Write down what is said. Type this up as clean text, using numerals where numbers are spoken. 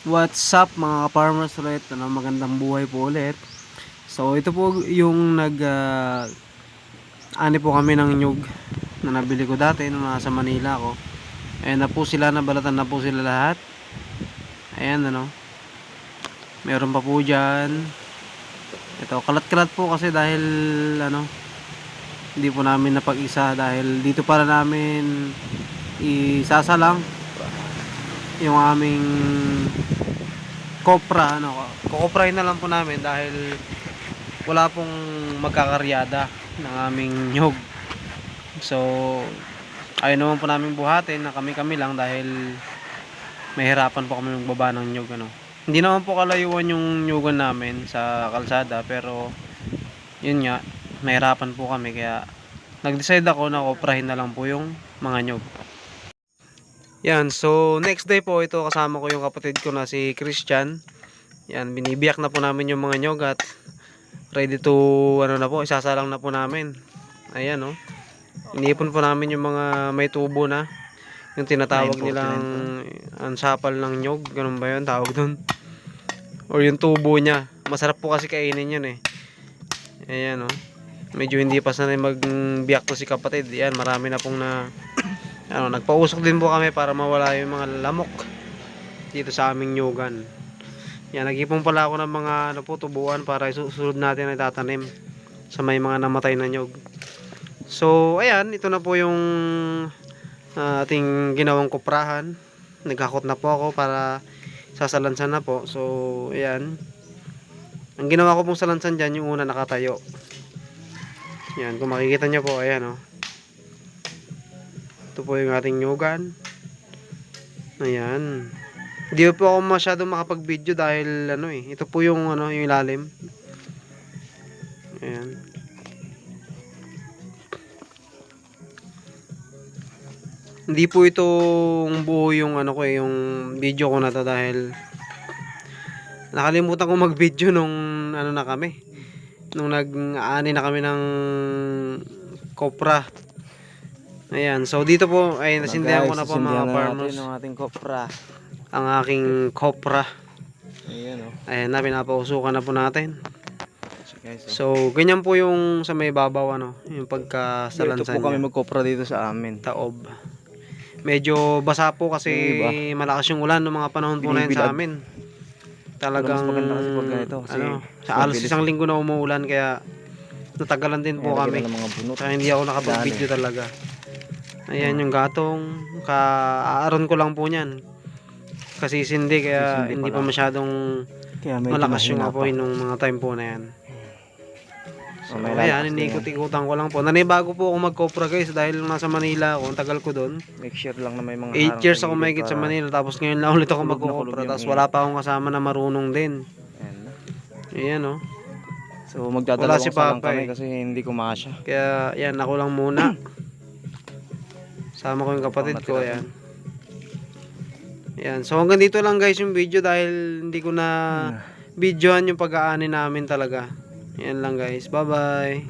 What's up mga ka-farmers ulit? Magandang buhay po ulit. So ito po yung ani po kami ng nyug na nabili ko dati nung nasa Manila ako. Ayan na po sila, nabalatan na po sila lahat. Ayan meron pa po dyan. Ito, kalat-kalat po kasi dahil hindi po namin napag-isa dahil dito para namin isasalang yung aming kopra. Kukoprahin na lang po namin dahil wala pong magkakaryada ng aming nyug. So ayaw naman po namin buhatin na kami lang dahil mahirapan po kami magbaba ng nyug. Hindi naman po kalayuan yung nyugan namin sa kalsada, pero yun nga, mahirapan po kami kaya nag-decide ako na koprahin na lang po yung mga nyug. Yan, so next day po ito, kasama ko yung kapatid ko na si Christian. Yan, binibiyak na po namin yung mga nyog at ready to na po, isasalang na po namin. Ayan iniipon po namin yung mga may tubo na, yung tinatawag nilang ansapal ng nyog, ganun ba yun tawag dun, or yung tubo nya. Masarap po kasi kainin yun ayan medyo hindi pa sanay magbiyak to si kapatid. Yan, marami na pong nagpausok din po kami para mawala yung mga lamok dito sa aming nyugan. Yan, nag-ipon pala ako ng mga tubuan para isusunod natin ay tatanim sa may mga namatay na nyug. So ayan, ito na po yung ating ginawang kuprahan. Naghakot na po ako para sasalansan na po. So ayan, ang ginawa ko pong salansan dyan, yung una nakatayo. Yan, kung makikita nyo po, ayan ito po yung ating nyugan. Ayan, hindi po ako masyadong makapag-video dahil ito po yung yung ilalim. Ayan. Hindi po itong buo yung yung video ko na to dahil nakalimutan ko mag-video nung na kami. Nung nag-aani na kami ng kopra. Ayan, so dito po ay nasindihan ko na po mga farmers ng ating kopra. Ang aking kopra. Ayan Ayan na, pinapausukan na po natin. So ganyan po yung sa may babaw yung pagkasalansan niya. Ito po kami magkopra dito sa amin. Taob. Medyo basa po kasi malakas yung ulan ng mga panahon po na yun sa amin. Talagang maganda kasi pag ganito kasi sa alos isang linggo na umuulan kaya natagalan din po kami. Kaya hindi ako nakapag-video talaga. Ayan yung gatong, aaron ko lang po niyan. Kasi sindi kaya hindi pa masyadong malakas yung apoy nung mga time po na yan. So ayan, inikot-ikutan ko lang po. Nanibago po ako mag-kopra guys dahil nasa Manila ako, ang tagal ko doon. Make sure lang na may mga 8 years ako mahigit sa Manila, tapos ngayon lang ulit ako mag-kopra, tapos wala pa akong kasama na marunong din. Ayan so magdadalawang si salang kami kasi hindi kumasya. Kaya yan, ako lang muna. Sama ko yung kapatid ko, ayan. Ayan, so hanggang dito lang guys yung video dahil hindi ko na videoan yung pag-aani namin talaga. Ayan lang guys, bye bye.